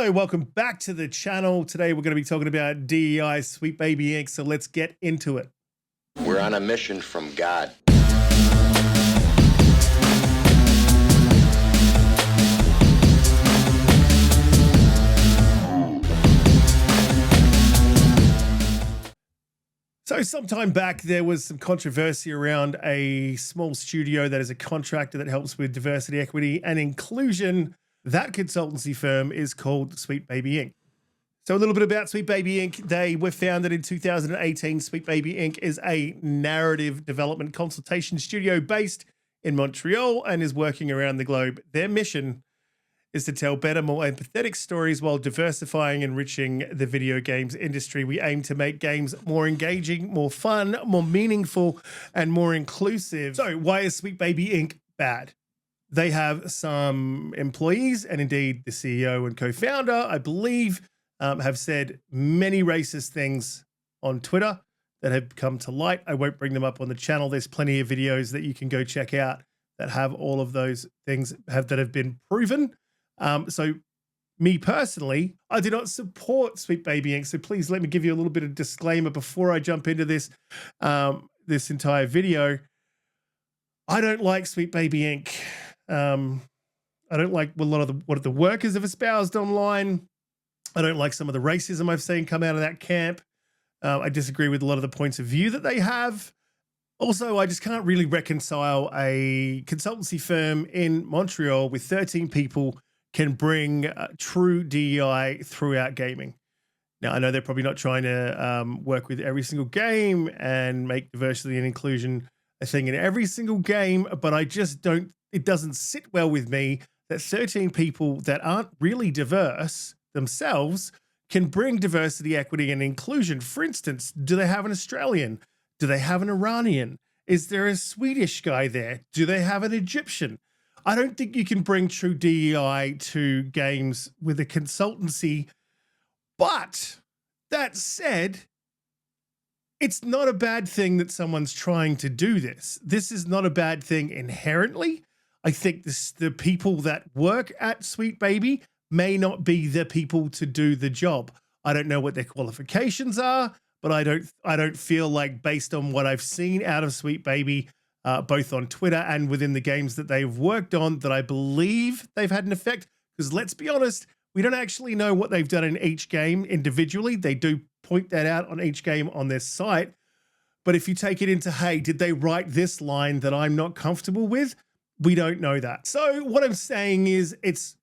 Hello, welcome back to the channel. Today we're going to be talking about DEI Sweet Baby Inc. So let's get into it. We're on a mission from God. So sometime back, there was some controversy around a small studio that is a contractor that helps with diversity, equity, and inclusion. That consultancy firm is called Sweet Baby Inc. So a little bit about Sweet Baby Inc. They were founded in 2018. Sweet Baby Inc. is a narrative development consultation studio based in Montreal and is working around the globe. Their mission is to tell better, more empathetic stories while diversifying and enriching the video games industry. We aim to make games more engaging, more fun, more meaningful, and more inclusive. So why is Sweet Baby Inc. bad? They have some employees, and indeed the CEO and co-founder, I believe, have said many racist things on Twitter that have come to light. I won't bring them up on the channel. There's plenty of videos that you can go check out that have all of those things that have been proven. So me personally, I do not support Sweet Baby Inc. So please let me give you a little bit of disclaimer before I jump into this, this entire video. I don't like Sweet Baby Inc. I don't like a lot of what the workers have espoused online. I don't like some of the racism I've seen come out of that camp. I disagree with a lot of the points of view that they have. Also, I just can't really reconcile a consultancy firm in Montreal with 13 people can bring true DEI throughout gaming. Now, I know they're probably not trying to work with every single game and make diversity and inclusion a thing in every single game, but I just don't, it doesn't sit well with me that 13 people that aren't really diverse themselves can bring diversity, equity, and inclusion. For instance, do they have an Australian? Do they have an Iranian? Is there a Swedish guy there? Do they have an Egyptian? I don't think you can bring true DEI to games with a consultancy. But that said, it's not a bad thing that someone's trying to do this. This is not a bad thing inherently. I think the people that work at Sweet Baby may not be the people to do the job. I don't know what their qualifications are, but I don't feel like, based on what I've seen out of Sweet Baby, both on Twitter and within the games that they've worked on, that I believe they've had an effect. Because let's be honest, we don't actually know what they've done in each game individually. They do point that out on each game on their site. But if you take it into, hey, did they write this line that I'm not comfortable with? We don't know that. So what I'm saying is, it's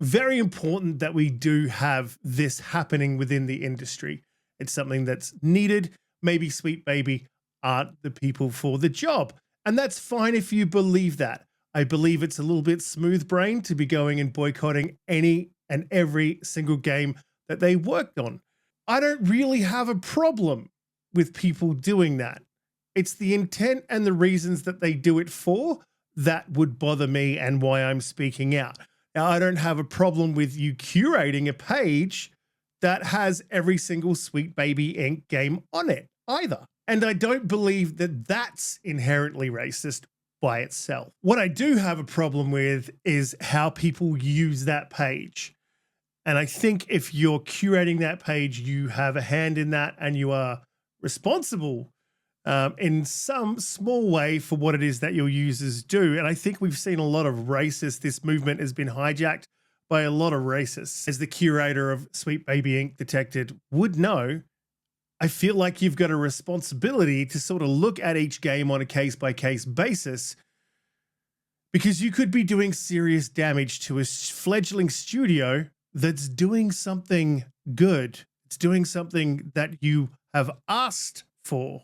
very important that we do have this happening within the industry. It's something that's needed. Maybe Sweet Baby aren't the people for the job. And that's fine if you believe that. I believe it's a little bit smooth-brained to be going and boycotting any and every single game that they worked on. I don't really have a problem with people doing that. It's the intent and the reasons that they do it for that would bother me and why I'm speaking out. Now, I don't have a problem with you curating a page that has every single Sweet Baby Inc. game on it either. And I don't believe that that's inherently racist by itself. What I do have a problem with is how people use that page. And I think if you're curating that page, you have a hand in that and you are responsible in some small way for what it is that your users do. And I think we've seen a lot of racists. This movement has been hijacked by a lot of racists. As the curator of Sweet Baby Inc. detected would know, I feel like you've got a responsibility to sort of look at each game on a case-by-case basis, because you could be doing serious damage to a fledgling studio that's doing something good. It's doing something that you have asked for.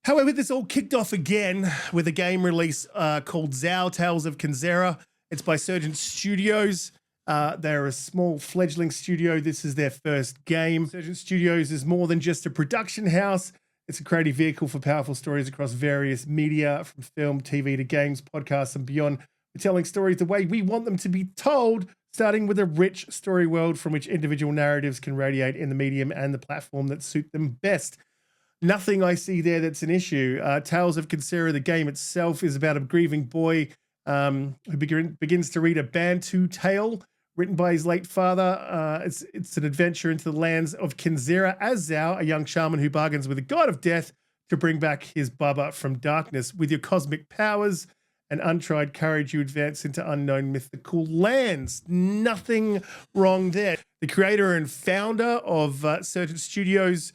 However, this all kicked off again with a game release called Zao Tales of Kera. It's by Surgeon Studios. They're a small fledgling studio. This is their first game. Surgeon Studios is more than just a production house. It's a creative vehicle for powerful stories across various media, from film, TV to games, podcasts, and beyond. We're telling stories the way we want them to be told, starting with a rich story world from which individual narratives can radiate in the medium and the platform that suit them best. Nothing I see there that's an issue. Tales of Kera, the game itself, is about a grieving boy who begins to read a Bantu tale written by his late father. It's an adventure into the lands of Kenzera as Zhao, a young shaman who bargains with the god of death to bring back his Baba from darkness. With your cosmic powers and untried courage, you advance into unknown mythical lands. Nothing wrong there. The creator and founder of certain studios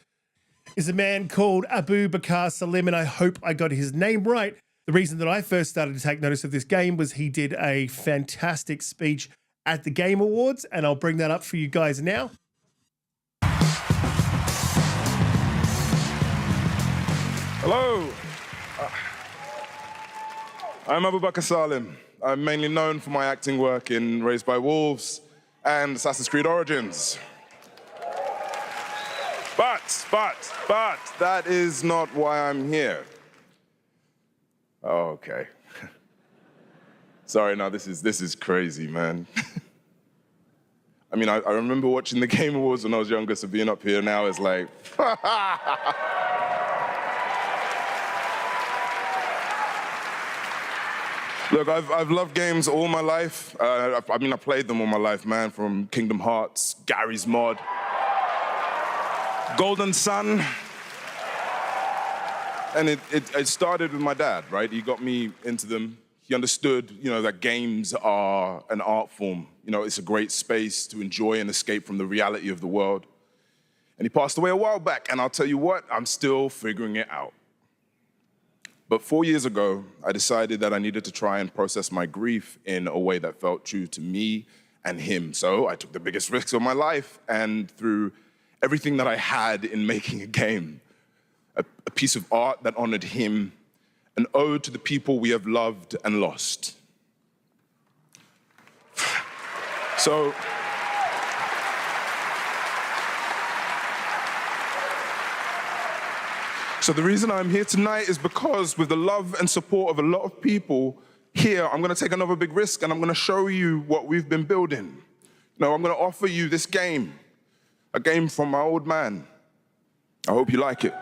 is a man called Baka Salim, and I hope I got his name right. The reason that I first started to take notice of this game was he did a fantastic speech at the Game Awards, and I'll bring that up for you guys now. Hello, I'm Baka Salim. I'm mainly known for my acting work in Raised by Wolves and Assassin's Creed Origins. But that is not why I'm here. Oh, okay. Sorry, no, this is crazy, man. I mean, I remember watching the Game Awards when I was younger, so being up here now is like, Look, I've loved games all my life. I played them all my life, man, from Kingdom Hearts, Gary's Mod, Golden Sun. And it started with my dad, right? He got me into them. He understood, that games are an art form. It's a great space to enjoy and escape from the reality of the world. And he passed away a while back, and I'll tell you what, I'm still figuring it out. But 4 years ago, I decided that I needed to try and process my grief in a way that felt true to me and him. So I took the biggest risks of my life, and through everything that I had in making a game, a piece of art that honored him, an ode to the people we have loved and lost. So the reason I'm here tonight is because with the love and support of a lot of people here, I'm gonna take another big risk and I'm gonna show you what we've been building. I'm gonna offer you this game, a game from my old man. I hope you like it.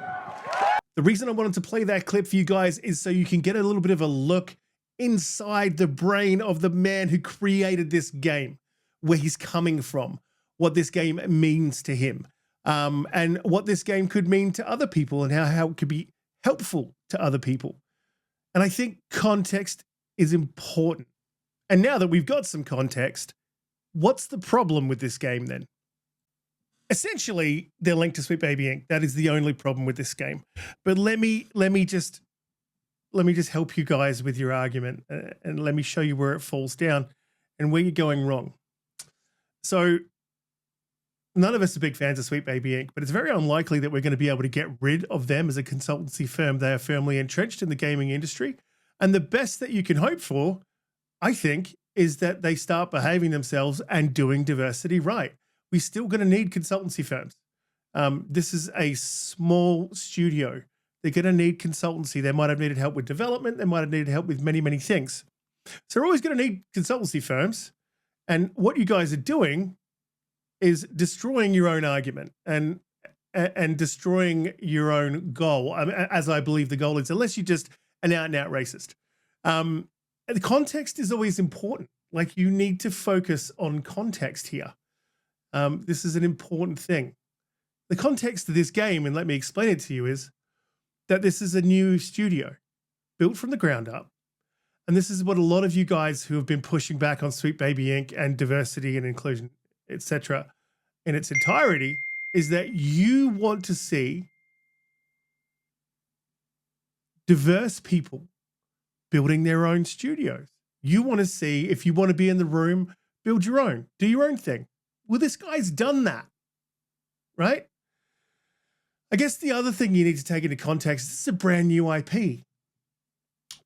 The reason I wanted to play that clip for you guys is so you can get a little bit of a look inside the brain of the man who created this game, where he's coming from, what this game means to him. And what this game could mean to other people and how it could be helpful to other people. And I think context is important. And now that we've got some context, what's the problem with this game then? Essentially, they're linked to Sweet Baby Inc. That is the only problem with this game. But let me just help you guys with your argument, and let me show you where it falls down and where you're going wrong. So none of us are big fans of Sweet Baby Inc., but it's very unlikely that we're going to be able to get rid of them as a consultancy firm. They are firmly entrenched in the gaming industry. And the best that you can hope for, I think, is that they start behaving themselves and doing diversity right. We're still going to need consultancy firms. This is a small studio. They're going to need consultancy. They might have needed help with development. They might have needed help with many, many things. So they're always going to need consultancy firms. And what you guys are doing is destroying your own argument and destroying your own goal, as I believe the goal is, unless you're just an out-and-out racist. The context is always important. Like, you need to focus on context here. This is an important thing. The context of this game, and let me explain it to you, is that this is a new studio built from the ground up. And this is what a lot of you guys who have been pushing back on Sweet Baby Inc. and diversity and inclusion, etc., in its entirety, is that you want to see diverse people building their own studios. You want to see, if you want to be in the room, build your own, do your own thing. Well, this guy's done that, right? I guess the other thing you need to take into context, this is a brand new IP.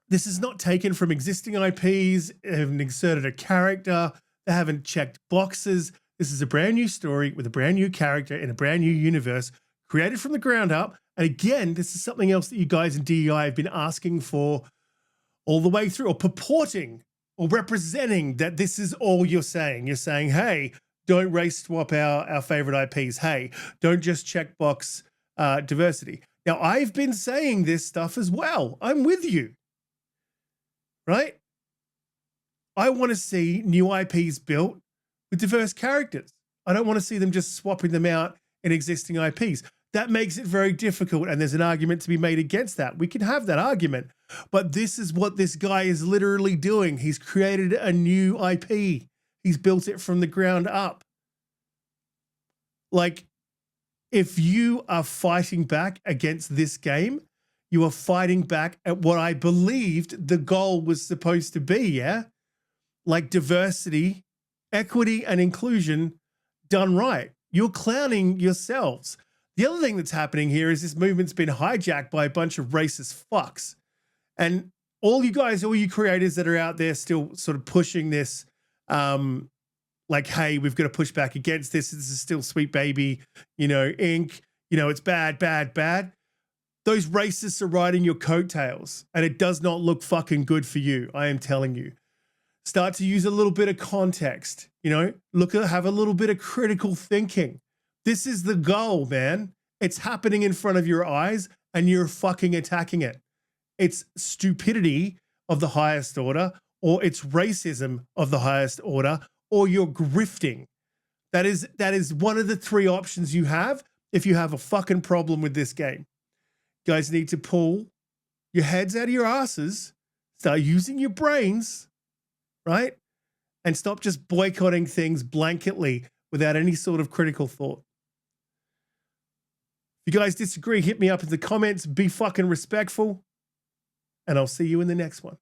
This is not taken from existing IPs. They haven't inserted a character. They haven't checked boxes. This is a brand new story with a brand new character in a brand new universe created from the ground up. And again, this is something else that you guys in DEI have been asking for all the way through, or purporting or representing that this is all you're saying. You're saying, hey, don't race swap our favorite IPs. Hey, don't just check box diversity. Now, I've been saying this stuff as well. I'm with you, right? I want to see new IPs built with diverse characters. I don't want to see them just swapping them out in existing IPs. That makes it very difficult, and there's an argument to be made against that. We can have that argument, but this is what this guy is literally doing. He's created a new IP. He's built it from the ground up. Like, if you are fighting back against this game, you are fighting back at what I believed the goal was supposed to be, yeah? Like diversity, equity, and inclusion done right. You're clowning yourselves. The other thing that's happening here is this movement's been hijacked by a bunch of racist fucks. And all you guys, all you creators that are out there still sort of pushing this, like, hey, we've got to push back against this. This is still Sweet Baby, you know, Inc. You know, it's bad, bad, bad. Those racists are riding your coattails, and it does not look fucking good for you. I am telling you. Start to use a little bit of context, you know, have a little bit of critical thinking. This is the goal, man. It's happening in front of your eyes, and you're fucking attacking it. It's stupidity of the highest order, or it's racism of the highest order, or you're grifting. That is one of the three options you have if you have a fucking problem with this game. You guys need to pull your heads out of your asses, start using your brains, right? And stop just boycotting things blanketly without any sort of critical thought. If you guys disagree, hit me up in the comments. Be fucking respectful. And I'll see you in the next one.